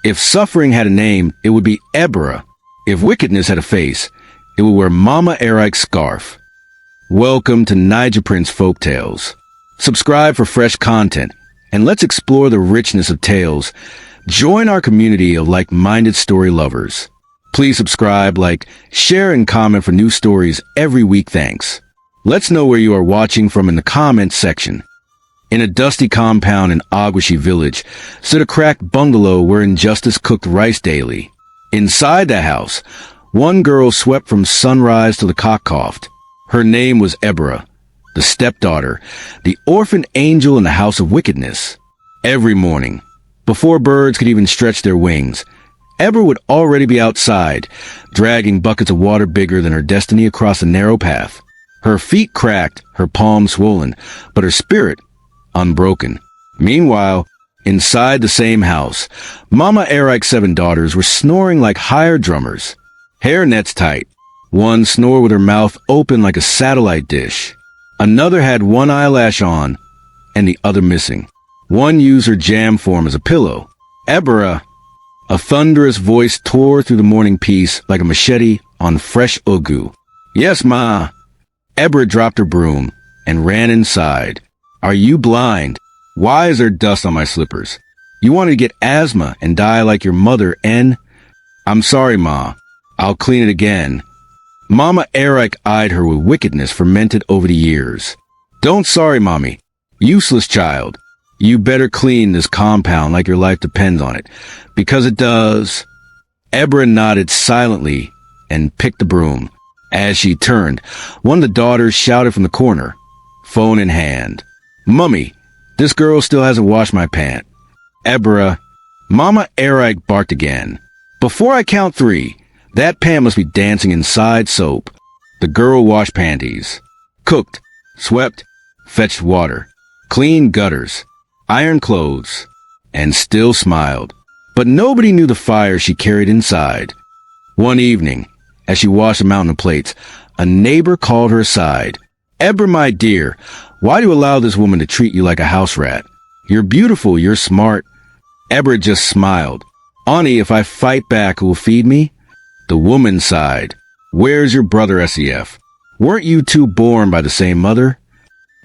If suffering had a name, it would be ebere. If wickedness had a face, it would wear Mama Eric's scarf. Welcome to Niger Prince Folktales. Subscribe for fresh content, and let's explore the richness of tales. Join our community of like-minded story lovers. Please subscribe, like, share, and comment for new stories every week. Thanks. Let's know where you are watching from in the comments section. In a dusty compound in Agwashi village stood a cracked bungalow where injustice cooked rice daily. Inside the house, one girl swept from sunrise till the cock coughed. Her name was Ebere, the stepdaughter, the orphan angel in the house of wickedness. Every morning, before birds could even stretch their wings, Ebere would already be outside, dragging buckets of water bigger than her destiny across a narrow path. Her feet cracked, her palms swollen, but her spirit unbroken. Meanwhile, inside the same house, Mama Eric's 7 daughters were snoring like hired drummers. Hair nets tight. One snored with her mouth open like a satellite dish. Another had one eyelash on, and the other missing. One used her jam form as a pillow. Ebere, a thunderous voice tore through the morning peace like a machete on fresh ugu. Yes, Ma. Ebere dropped her broom and ran inside. Are you blind? Why is there dust on my slippers? You wanted to get asthma and die like your mother, and... I'm sorry, Ma. I'll clean it again. Mama Eric eyed her with wickedness fermented over the years. Don't sorry, Mommy. Useless child. You better clean this compound like your life depends on it, because it does. Ebere nodded silently and picked the broom. As she turned, one of the daughters shouted from the corner, phone in hand. Mummy, this girl still hasn't washed my pant. Ebere, Mama Eric barked again. Before I count 3, that pant must be dancing inside soap. The girl washed panties, cooked, swept, fetched water, cleaned gutters, ironed clothes, and still smiled. But nobody knew the fire she carried inside. One evening, as she washed a mountain of plates, a neighbor called her aside. Ebere, my dear, why do you allow this woman to treat you like a house rat? You're beautiful, you're smart. Ebere just smiled. Ani, if I fight back, who will feed me? The woman sighed. Where's your brother, SEF? Weren't you two born by the same mother?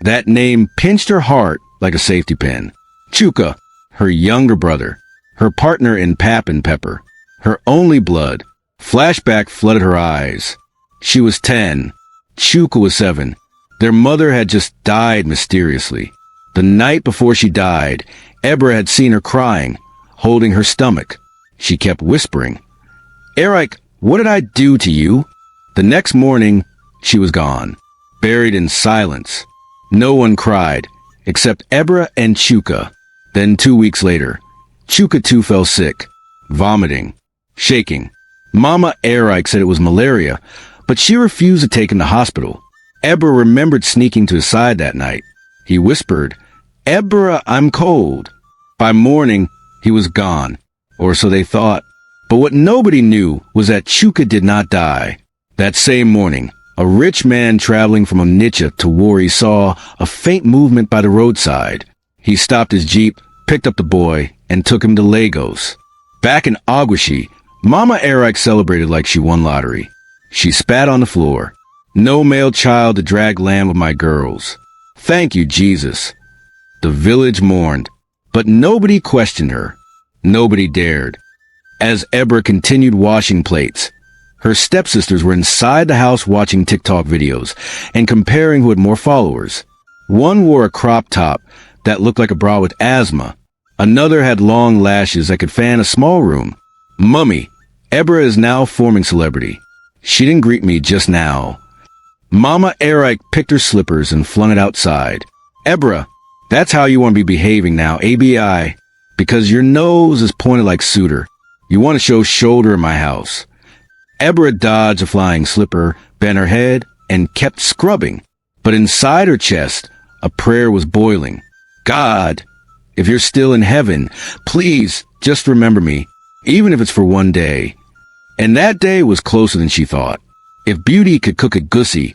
That name pinched her heart like a safety pin. Chuka, her younger brother, her partner in Pap and Pepper, her only blood. Flashback flooded her eyes. She was 10. Chuka was 7. Their mother had just died mysteriously. The night before she died, Ebere had seen her crying, holding her stomach. She kept whispering, Eric, what did I do to you? The next morning, she was gone, buried in silence. No one cried, except Ebere and Chuka. Then 2 weeks later, Chuka too fell sick, vomiting, shaking. Mama Eric said it was malaria, but she refused to take him to hospital. Ebere remembered sneaking to his side that night. He whispered, Ebere, I'm cold. By morning, he was gone, or so they thought. But what nobody knew was that Chuka did not die. That same morning, a rich man traveling from Onitsha to Wari saw a faint movement by the roadside. He stopped his jeep, picked up the boy, and took him to Lagos. Back in Agwashi, Mama Eric celebrated like she won lottery. She spat on the floor. No male child to drag land with my girls. Thank you, Jesus. The village mourned, but nobody questioned her. Nobody dared. As Ebere continued washing plates, her stepsisters were inside the house watching TikTok videos and comparing who had more followers. One wore a crop top that looked like a bra with asthma. Another had long lashes that could fan a small room. Mummy, Ebere is now forming celebrity. She didn't greet me just now. Mama Eric picked her slippers and flung it outside. Ebere, that's how you want to be behaving now, ABI, because your nose is pointed like Suitor. You want to show shoulder in my house. Ebere dodged a flying slipper, bent her head, and kept scrubbing. But inside her chest, a prayer was boiling. God, if you're still in heaven, please just remember me, even if it's for one day. And that day was closer than she thought. If beauty could cook a gussie,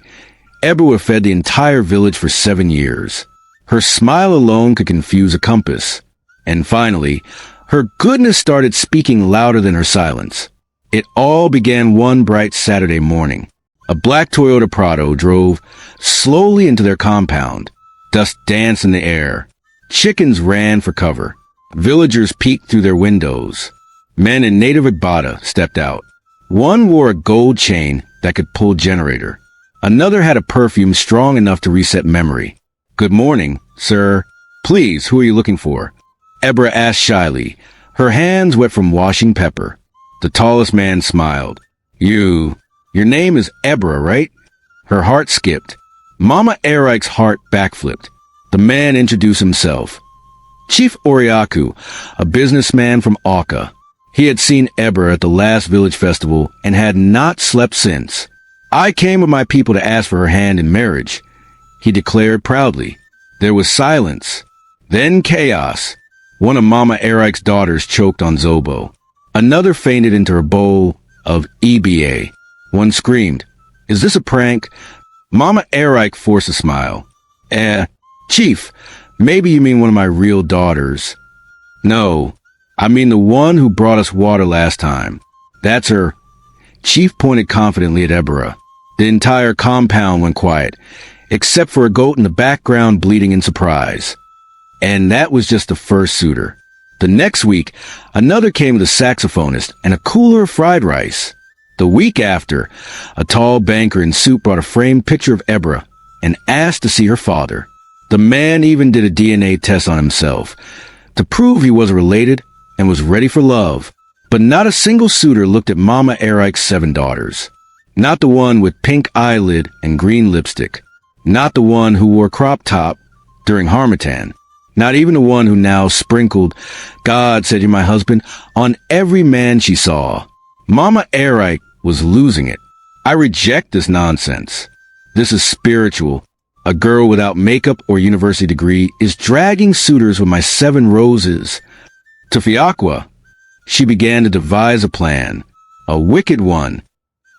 Ebere fed the entire village for 7 years. Her smile alone could confuse a compass. And finally, Her goodness started speaking louder than her silence. It all began one bright Saturday morning. A black Toyota Prado drove slowly into their compound. Dust danced in the air. Chickens ran for cover. Villagers peeked through their windows. Men in native Ibada stepped out. One wore a gold chain that could pull generator. Another had a perfume strong enough to reset memory. "Good morning, sir. Please, who are you looking for?" Ebere asked shyly, her hands wet from washing pepper. The tallest man smiled. Your name is Ebere, right?" Her heart skipped. Mama Erik's heart backflipped. The man introduced himself. Chief Oriaku, a businessman from Auka. He had seen Ebere at the last village festival and had not slept since. "I came with my people to ask for her hand in marriage," he declared proudly. There was silence. Then chaos. One of Mama Erik's daughters choked on Zobo. Another fainted into her bowl of ebere. One screamed, "Is this a prank?" Mama Erik forced a smile. Chief, maybe you mean one of my real daughters." "No, I mean the one who brought us water last time. That's her." Chief pointed confidently at Ebere. The entire compound went quiet, except for a goat in the background bleating in surprise. And that was just the first suitor. The next week, another came with a saxophonist and a cooler of fried rice. The week after, a tall banker in suit brought a framed picture of Ebere and asked to see her father. The man even did a DNA test on himself to prove he was related and was ready for love. But not a single suitor looked at Mama Erik's 7 daughters. Not the one with pink eyelid and green lipstick. Not the one who wore crop top during Harmattan. Not even the one who now sprinkled "God said you're my husband" on every man she saw. Mama Erik was losing it. "I reject this nonsense. This is spiritual. A girl without makeup or university degree is dragging suitors with my 7 roses." To Fiakwa, she began to devise a plan. A wicked one.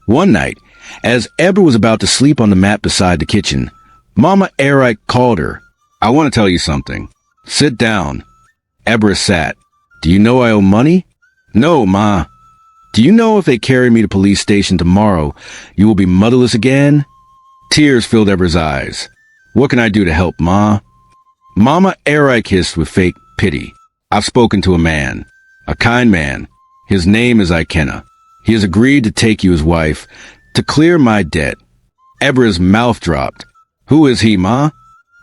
One night, as Ebere was about to sleep on the mat beside the kitchen, Mama Erik called her. "I want to tell you something. Sit down." Ebere sat. "Do you know I owe money?" "No, Ma." "Do you know if they carry me to police station tomorrow, you will be motherless again?" Tears filled Ebere's eyes. "What can I do to help, Ma?" Mama Erik hissed with fake pity. "I've spoken to a man. A kind man. His name is Ikena. He has agreed to take you as wife, to clear my debt." Ebere's mouth dropped. "Who is he, Ma?"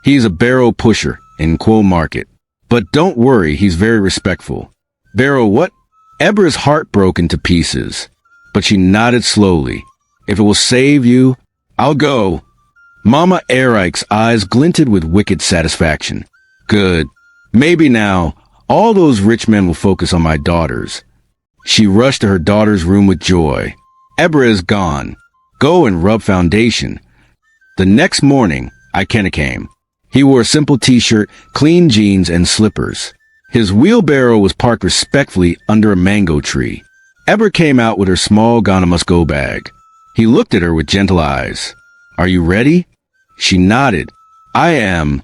"He's a barrow pusher in Quo Market. But don't worry, he's very respectful." "Barrow what?" Ebere's heart broke into pieces. But she nodded slowly. "If it will save you, I'll go." Mama Erik's eyes glinted with wicked satisfaction. "Good. Maybe now, all those rich men will focus on my daughters." She rushed to her daughter's room with joy. "Ebere is gone. Go and rub foundation." The next morning, Ikena came. He wore a simple t-shirt, clean jeans, and slippers. His wheelbarrow was parked respectfully under a mango tree. Ebere came out with her small Ghana must-go bag. He looked at her with gentle eyes. "Are you ready?" She nodded. "I am."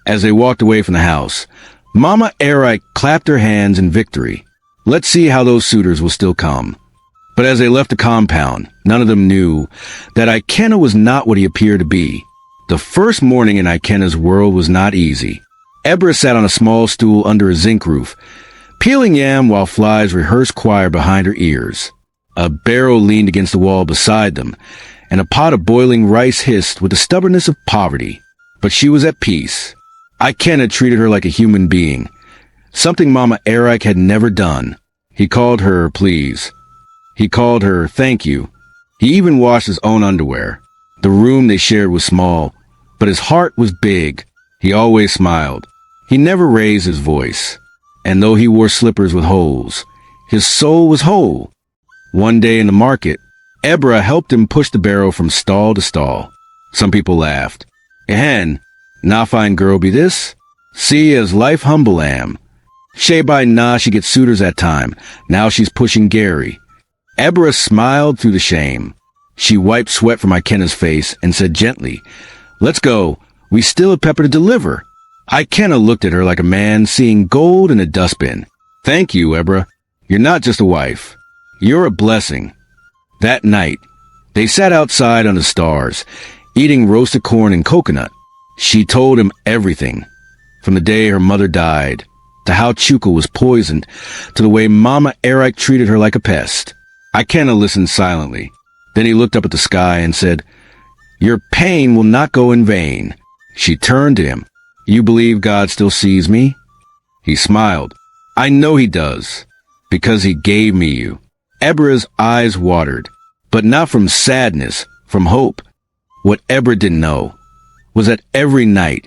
As they walked away from the house, Mama Erik clapped her hands in victory. Let's see how those suitors will still come. But as they left the compound, none of them knew that Ikena was not what he appeared to be. The first morning in Ikena's world was not easy. Ebere sat on a small stool under a zinc roof, peeling yam while flies rehearsed choir behind her ears. A barrow leaned against the wall beside them, and a pot of boiling rice hissed with the stubbornness of poverty. But she was at peace. Ikena treated her like a human being, something Mama Erik had never done. He called her please. He called her thank you. He even washed his own underwear. The room they shared was small, but his heart was big. He always smiled. He never raised his voice. And though he wore slippers with holes, his soul was whole. One day in the market, Ebere helped him push the barrow from stall to stall. Some people laughed. "Ehen, na fine girl be this? See as life humble am. She by na she gets suitors at time. Now she's pushing Gary." Ebere smiled through the shame. She wiped sweat from Ikena's face and said gently, "Let's go. We still have pepper to deliver." Ikena looked at her like a man seeing gold in a dustbin. Thank you, Ebra. You're not just a wife. You're a blessing. That night, they sat outside under stars, eating roasted corn and coconut. She told him everything, from the day her mother died, to how Chuka was poisoned, to the way Mama Eric treated her like a pest. Ikenna listened silently. Then he looked up at the sky and said, "Your pain will not go in vain." She turned to him. "You believe God still sees me?" He smiled. "I know he does, because he gave me you." Ebra's eyes watered, but not from sadness, from hope. What Ebra didn't know was that every night,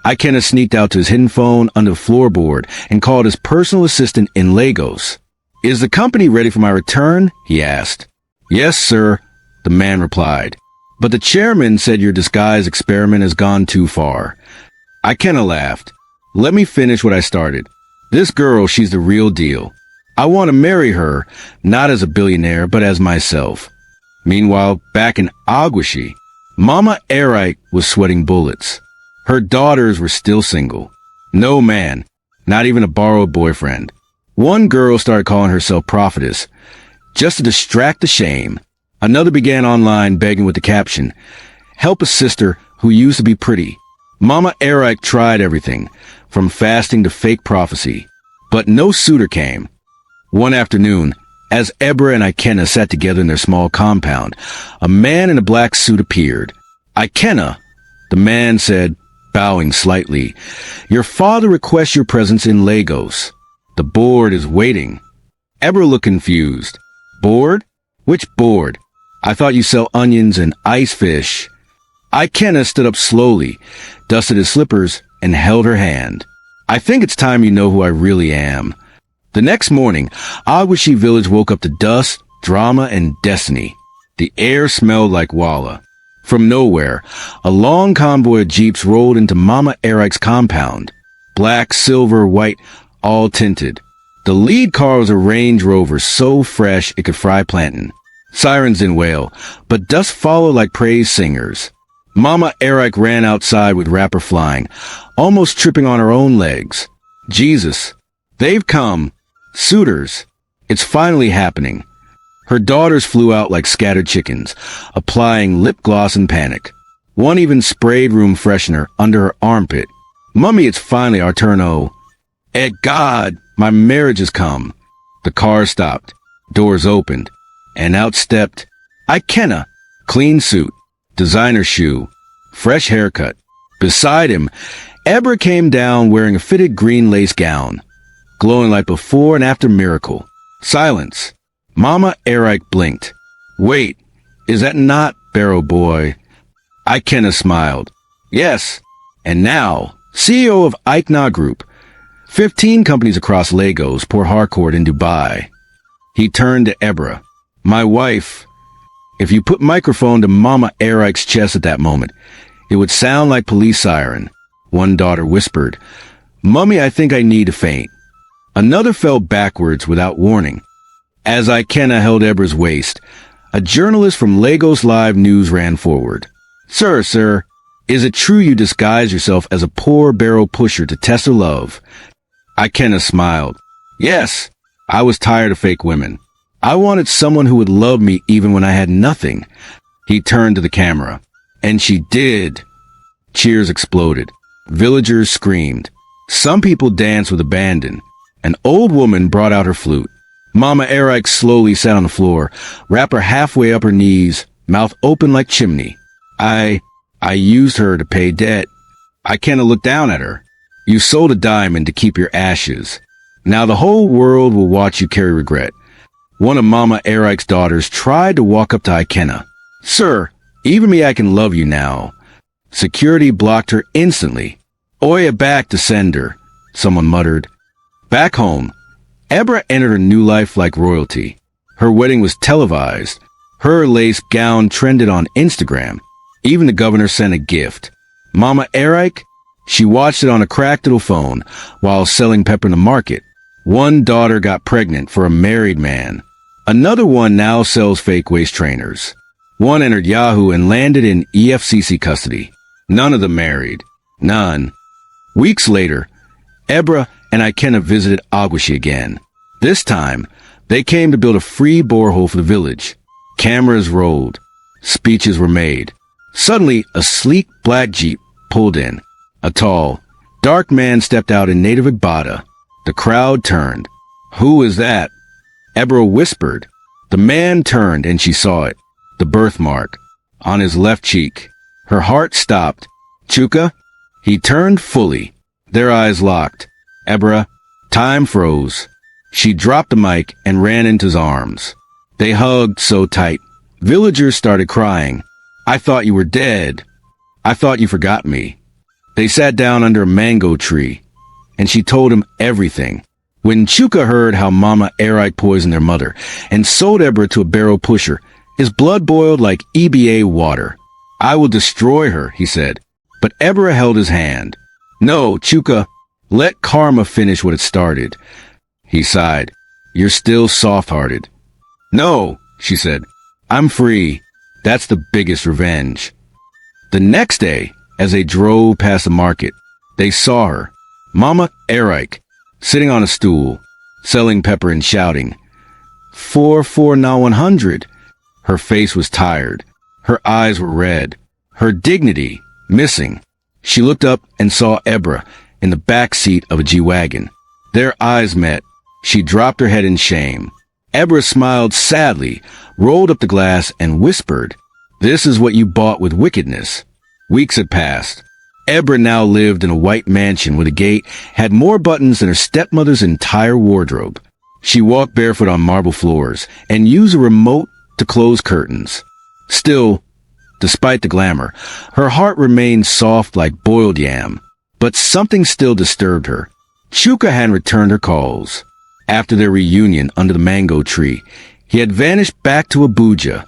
Ikenna sneaked out to his hidden phone under the floorboard and called his personal assistant in Lagos. "Is the company ready for my return?" he asked. "Yes, sir," the man replied. "But the chairman said your disguise experiment has gone too far." Ikenna laughed. "Let me finish what I started. This girl, she's the real deal. I want to marry her, not as a billionaire, but as myself." Meanwhile, back in Aguashi, Mama Eric was sweating bullets. Her daughters were still single. No man, not even a borrowed boyfriend. One girl started calling herself prophetess, just to distract the shame. Another began online begging with the caption, "Help a sister who used to be pretty." Mama Eric tried everything, from fasting to fake prophecy, but no suitor came. One afternoon, as Ebra and Ikenna sat together in their small compound, a man in a black suit appeared. "Ikenna," the man said, bowing slightly, "your father requests your presence in Lagos. The board is waiting." Ebra looked confused. "Board? Which board? I thought you sell onions and ice fish." Ikenna stood up slowly, dusted his slippers, and held her hand. "I think it's time you know who I really am." The next morning, Aguashi village woke up to dust, drama, and destiny. The air smelled like Walla. From nowhere, a long convoy of jeeps rolled into Mama Eric's compound. Black, silver, white, all tinted. The lead car was a Range Rover so fresh it could fry plantain. Sirens didn't wail, but dust followed like praise singers. Mama Eric ran outside with wrapper flying, almost tripping on her own legs. Jesus, they've come. Suitors. It's finally happening. Her daughters flew out like scattered chickens, applying lip gloss in panic. One even sprayed room freshener under her armpit. "Mummy, it's finally our turn, oh. Eh, God, my marriage has come." The car stopped. Doors opened. And out stepped Ikenna. Clean suit, designer shoe, fresh haircut. Beside him, Ebra came down wearing a fitted green lace gown, glowing like before and after miracle. Silence. Mama Eric blinked. "Wait, is that not Barrow Boy?" Ikenna smiled. "Yes, and now, CEO of Ikna Group, 15 companies across Lagos, Port Harcourt, and Dubai." He turned to Ebra. "My wife." If you put microphone to Mama Eric's chest at that moment, it would sound like police siren. One daughter whispered, "Mummy, I think I need to faint." Another fell backwards without warning. As Ikenna held Ebra's waist, a journalist from Lagos Live News ran forward. Sir, is it true you disguise yourself as a poor barrow pusher to test her love?" Ikenna smiled. "Yes, I was tired of fake women. I wanted someone who would love me even when I had nothing." He turned to the camera. "And she did." Cheers exploded. Villagers screamed. Some people danced with abandon. An old woman brought out her flute. Mama Eric slowly sat on the floor, wrapper halfway up her knees, mouth open like chimney. I used her to pay debt." Ikenna looked down at her. "You sold a diamond to keep your ashes. Now the whole world will watch you carry regret." One of Mama Eric's daughters tried to walk up to Ikenna. "Sir, even me I can love you now." Security blocked her instantly. "Oya back to sender," someone muttered. Back home, Ebra entered her new life like royalty. Her wedding was televised. Her lace gown trended on Instagram. Even the governor sent a gift. Mama Eric? She watched it on a cracked little phone while selling pepper in the market. One daughter got pregnant for a married man. Another one now sells fake waist trainers. One entered Yahoo and landed in EFCC custody. None of them married. None. Weeks later, Ebra and Ikenna visited Aguashi again. This time, they came to build a free borehole for the village. Cameras rolled. Speeches were made. Suddenly, a sleek black jeep pulled in. A tall, dark man stepped out in native Igbata. The crowd turned. "Who is that?" Ebere whispered. The man turned and she saw it. The birthmark on his left cheek. Her heart stopped. "Chuka?" He turned fully. Their eyes locked. Ebere, time froze. She dropped the mic and ran into his arms. They hugged so tight. Villagers started crying. "I thought you were dead. I thought you forgot me." They sat down under a mango tree, and she told him everything. When Chuka heard how Mama Erike poisoned their mother and sold Ebere to a barrow pusher, his blood boiled like EBA water. "I will destroy her," he said. But Ebere held his hand. "No, Chuka, let karma finish what it started." He sighed. "You're still soft-hearted." "No," she said. "I'm free. That's the biggest revenge." The next day, as they drove past the market, they saw her, Mama Erike, sitting on a stool, selling pepper and shouting, "4 now 100. Her face was tired. Her eyes were red. Her dignity missing. She looked up and saw Ebere in the back seat of a G-Wagon. Their eyes met. She dropped her head in shame. Ebere smiled sadly, rolled up the glass, and whispered, "This is what you bought with wickedness." Weeks had passed. Ebere now lived in a white mansion where the gate had more buttons than her stepmother's entire wardrobe. She walked barefoot on marble floors and used a remote to close curtains. Still, despite the glamour, her heart remained soft like boiled yam. But something still disturbed her. Chuka hadn't returned her calls. After their reunion under the mango tree, he had vanished back to Abuja.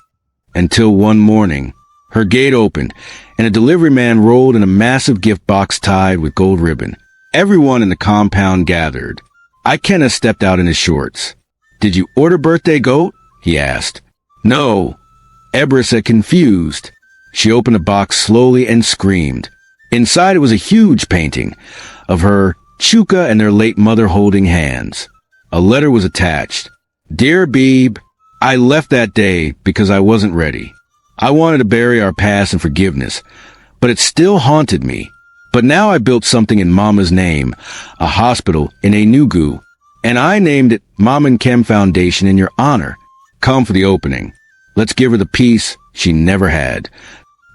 Until one morning, her gate opened, and a delivery man rolled in a massive gift box tied with gold ribbon. Everyone in the compound gathered. Ikenna stepped out in his shorts. "Did you order birthday goat?" he asked. "No," Ebere said, confused. She opened the box slowly and screamed. Inside it was a huge painting of her, Chuka, and their late mother holding hands. A letter was attached. "Dear Beeb, I left that day because I wasn't ready. I wanted to bury our past in forgiveness, but it still haunted me. But now I built something in Mama's name, a hospital in Enugu, and I named it Mom and Kem Foundation in your honor. Come for the opening. Let's give her the peace she never had."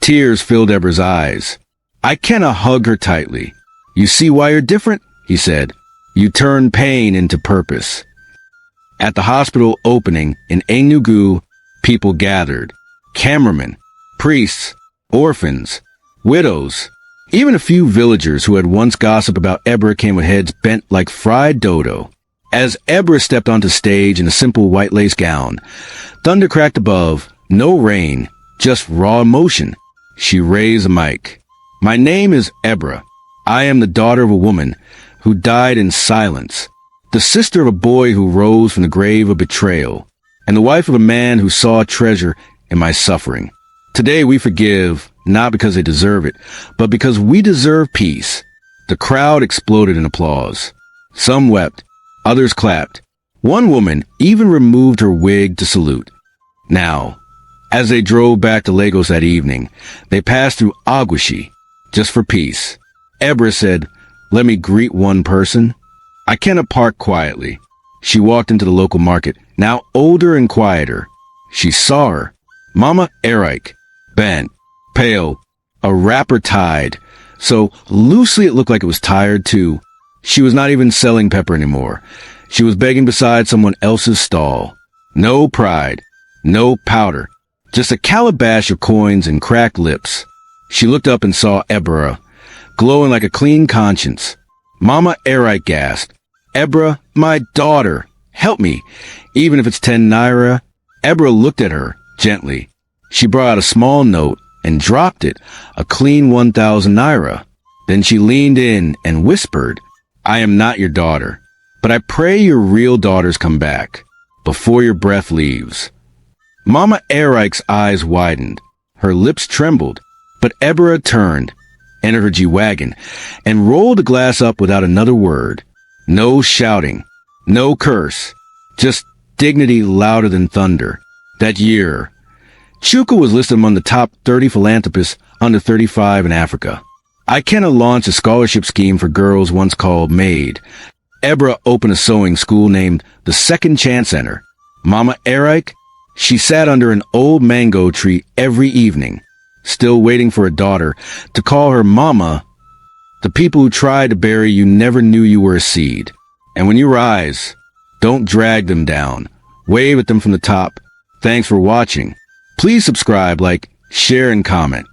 Tears filled Ebere's eyes. Ikenna hugged her tightly. "You see why you're different?" he said. "You turn pain into purpose." At the hospital opening in Enugu, people gathered. Cameramen, priests, orphans, widows, even a few villagers who had once gossiped about Ebere came with heads bent like fried dodo. As Ebere stepped onto stage in a simple white lace gown, thunder cracked above, no rain, just raw emotion. She raised a mic. "My name is Ebere. I am the daughter of a woman who died in silence, the sister of a boy who rose from the grave of betrayal, and the wife of a man who saw treasure in my suffering. Today we forgive, not because they deserve it, but because we deserve peace." The crowd exploded in applause. Some wept, others clapped. One woman even removed her wig to salute. Now, as they drove back to Lagos that evening, they passed through Aguashi, just for peace. Ebere said, "Let me greet one person." Ikenna parked quietly. She walked into the local market, now older and quieter. She saw her, Mama Erike, bent, pale, a wrapper tied, so loosely it looked like it was tired too. She was not even selling pepper anymore. She was begging beside someone else's stall. No pride, no powder, just a calabash of coins and cracked lips. She looked up and saw Ebere, glowing like a clean conscience. Mama Erike gasped, "Ebere, my daughter, help me, even if it's 10 naira. Ebere looked at her gently. She brought out a small note and dropped it, a clean 1,000 naira. Then she leaned in and whispered, "I am not your daughter, but I pray your real daughters come back before your breath leaves." Mama Erike's eyes widened. Her lips trembled, but Ebere turned, entered her G-Wagon, and rolled the glass up without another word. No shouting. No curse. Just dignity louder than thunder. That year, Chuka was listed among the top 30 philanthropists under 35 in Africa. Ikena launched a scholarship scheme for girls once called MAID. Ebere opened a sewing school named the Second Chance Center. Mama Erike, she sat under an old mango tree every evening, still waiting for a daughter to call her mama. The people who tried to bury you never knew you were a seed. And when you rise, don't drag them down. Wave at them from the top. Thanks for watching. Please subscribe, like, share, and comment.